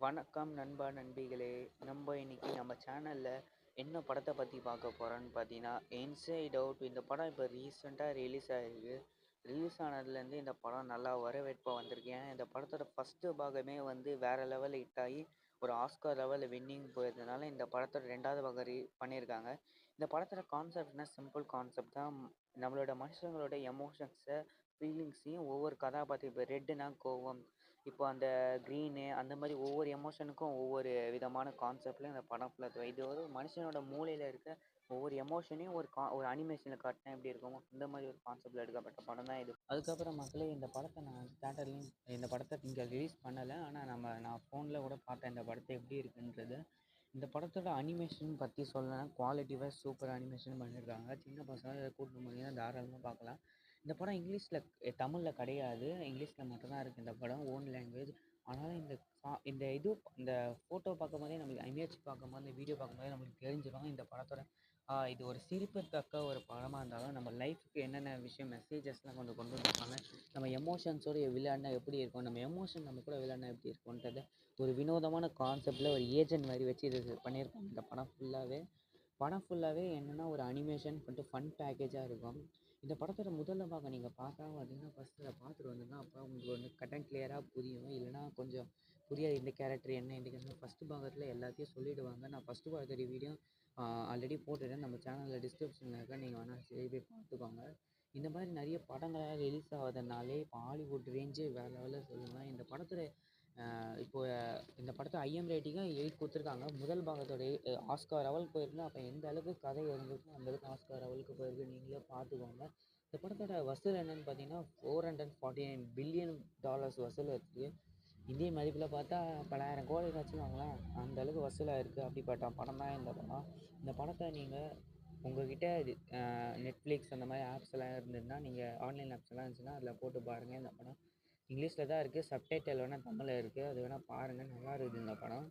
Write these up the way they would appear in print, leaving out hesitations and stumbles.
வணக்கம் நண்பா நண்பிகளே. நம்ம இன்னைக்கு நம்ம சேனலில் என்ன படத்தை பற்றி பார்க்க போகிறோன்னு பார்த்தீங்கன்னா, இன்சைட் அவுட். இந்த படம் இப்போ ரீசெண்டாக ரிலீஸ் ஆகிருக்கு. ரிலீஸ் ஆனதுலேருந்து இந்த படம் நல்லா வரவேற்பாக வந்திருக்கு. ஏன்னா இந்த படத்தோட ஃபஸ்ட்டு பாகமே வந்து வேறு லெவலில் ஹிட் ஆகி ஒரு ஆஸ்கார் லெவலில் வின்னிங் போயிருந்ததுனால இந்த படத்தோட ரெண்டாவது பாகம் பண்ணியிருக்காங்க. இந்த படத்தோட கான்செப்ட்னா சிம்பிள் கான்செப்ட் தான். நம்மளோட மனுஷங்களோட எமோஷன்ஸை ஃபீலிங்ஸையும் ஒவ்வொரு கதாபாத்திரம், இப்போ ரெட்டுனா கோவம், இப்போ அந்த க்ரீனு, அந்த மாதிரி ஒவ்வொரு எமோஷனுக்கும் ஒவ்வொரு விதமான கான்செப்டில் இந்த படம் ஃபுல்லாக இது ஒரு மனுஷனோட மூளையில் இருக்க ஒவ்வொரு எமோஷனையும் ஒரு அனிமேஷனில் காட்டினா எப்படி இருக்கும், இந்த மாதிரி ஒரு கான்செப்டில் எடுக்கப்பட்ட படம் தான் இது. அதுக்கப்புறம் மக்களே, இந்த படத்தை நான் தேட்டர்லையும் இந்த படத்தை இங்கே ரிலீஸ் பண்ணலை, ஆனால் நான் ஃபோனில் கூட பார்த்தேன் இந்த படத்தை எப்படி இருக்குன்றது. இந்த படத்தோட அனிமேஷன் பற்றி சொல்லணும்னா குவாலிட்டி வைஸ் சூப்பர் அனிமேஷன் பண்ணியிருக்காங்க. சின்ன பசங்க கூட்டிட்டு போனீங்கன்னா தாராளமாக பார்க்கலாம். இந்த படம் தமிழில் கிடையாது, இங்கிலீஷில் மட்டும்தான் இருக்குது இந்த படம், ஓன் லாங்குவேஜ். ஆனாலும் இந்த ஃபோட்டோ பார்க்கும்போதே நம்மளுக்கு இமேஜ் பார்க்கும்போது, இந்த வீடியோ பார்க்கும்போதே நம்மளுக்கு தெரிஞ்சிடும் இந்த படத்தோட இது ஒரு சிரிப்புத்தக்க ஒரு படமாக இருந்தாலும் நம்ம லைஃபுக்கு என்னென்ன விஷயம் மெசேஜஸ்லாம் கொண்டு வந்திருப்பாங்க, நம்ம எமோஷன்ஸோடு விளையாடினா எப்படி இருக்கும், நம்ம எமோஷன் நம்ம கூட விளையாடினா எப்படி இருக்கும்ன்றத ஒரு வினோதமான கான்செப்டில் ஒரு ஏஜென்ட் மாதிரி வச்சு இது பண்ணியிருக்காங்க. இந்த படம் ஃபுல்லாகவே என்னென்னா ஒரு அனிமேஷன் பண்ணிட்டு ஃபன் பேக்கேஜாக இருக்கும். இந்த படத்தோட முதல்ல பாகம் நீங்கள் பார்க்காம வந்தீங்கன்னா ஃபஸ்ட்டு அதை பார்த்துட்டு வந்தீங்கன்னா அப்போ உங்களுக்கு வந்து கட் அண்ட் கிளியராக புரியும். இல்லைனா கொஞ்சம் புரியாது இந்த கேரக்டர் என்ன, இந்த கேரக்டர் ஃபஸ்ட்டு பாகத்தில் எல்லாத்தையும் சொல்லிவிடுவாங்க. நான் ஃபஸ்ட்டு பாகத்தோட வீடியோ ஆல்ரெடி போட்டுட்டேன், நம்ம சேனலில் டிஸ்கிரிப்ஷனில் இருக்க, நீங்கள் வேணால் சரி போய் பார்த்துக்கோங்க. இந்த மாதிரி நிறைய படங்களாக ரிலீஸ் ஆகுதுனாலே இப்போ ஹாலிவுட் ரேஞ்சே வேறு லெவலில் சொல்லலாம். இந்த படத்தை ஐஎம் ரேட்டிங்காக 8 கொடுத்துருக்காங்க. முதல் பாகத்தோட ஆஸ்கார் லெவலுக்கு போயிருக்குன்னா அப்போ எந்த அளவுக்கு கதை இருந்திருக்கும், அந்த அளவுக்கு ஆஸ்கார் லெவலுக்கு போயிருக்கு, நீங்களே பார்த்துக்கோங்க. இந்த படத்தோட வசூல் என்னென்னு பார்த்தீங்கன்னா $449 பில்லியன் வசூல் இருக்குது. இந்திய மதிப்பில் பார்த்தா பலாயிரம் கோடி வச்சுக்கோங்களேன், அந்த அளவுக்கு வசூலாக இருக்குது. அப்படிப்பட்ட படம் தான் இந்த படம். இந்த படத்தை நீங்கள் உங்கள்கிட்ட நெட்ஃப்ளிக்ஸ் அந்த மாதிரி ஆப்ஸ் எல்லாம் இருந்ததுன்னா, நீங்கள் ஆன்லைன் ஆப்ஸ் எல்லாம் இருந்துச்சுன்னா அதில் போட்டு பாருங்கள். இந்த படம் இங்கிலீஷில் தான் இருக்குது, சப்டைட்டில் வேணால் தமிழில் இருக்குது, அது வேணால் பாருங்கள், நல்லா இருக்குது இந்த படம்.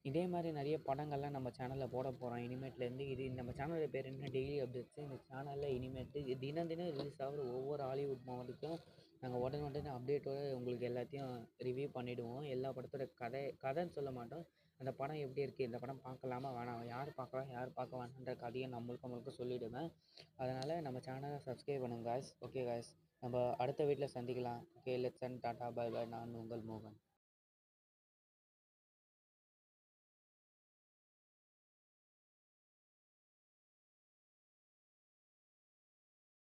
இதே மாதிரி நிறைய படங்கள்லாம் நம்ம சேனலில் போட போகிறோம் இனிமேட்லேருந்து. நம்ம சேனலோட பேர் என்ன, டெய்லி அப்டேட்ஸு. இந்த சேனலில் இனிமேட்டு தினம் தினம் ரிலீஸ் ஆகிற ஒவ்வொரு ஹாலிவுட் மூவிக்கும் நாங்கள் உடனே அப்டேட்டோடு உங்களுக்கு எல்லாத்தையும் ரிவ்யூ பண்ணிவிடுவோம். எல்லா படத்தோட கதைன்னு சொல்ல மாட்டோம், அந்த படம் எப்படி இருக்குது, இந்த படம் பார்க்கலாமா வேணாம், யார் பார்க்கலாம் யார் பார்க்க வேணான்ற கதையை நம்மளுக்கு சொல்லிவிடுவேன். அதனால் நம்ம சேனலை சப்ஸ்கிரைப் பண்ணுங்கள் காய்ஸ். ஓகே காய்ஸ், நம்ம அடுத்த வீட்டில் சந்திக்கலாம். ஓகே, லெட்ஸ் அண்ட் டாட்டா பை பை. நான் உங்கள் மோகன்.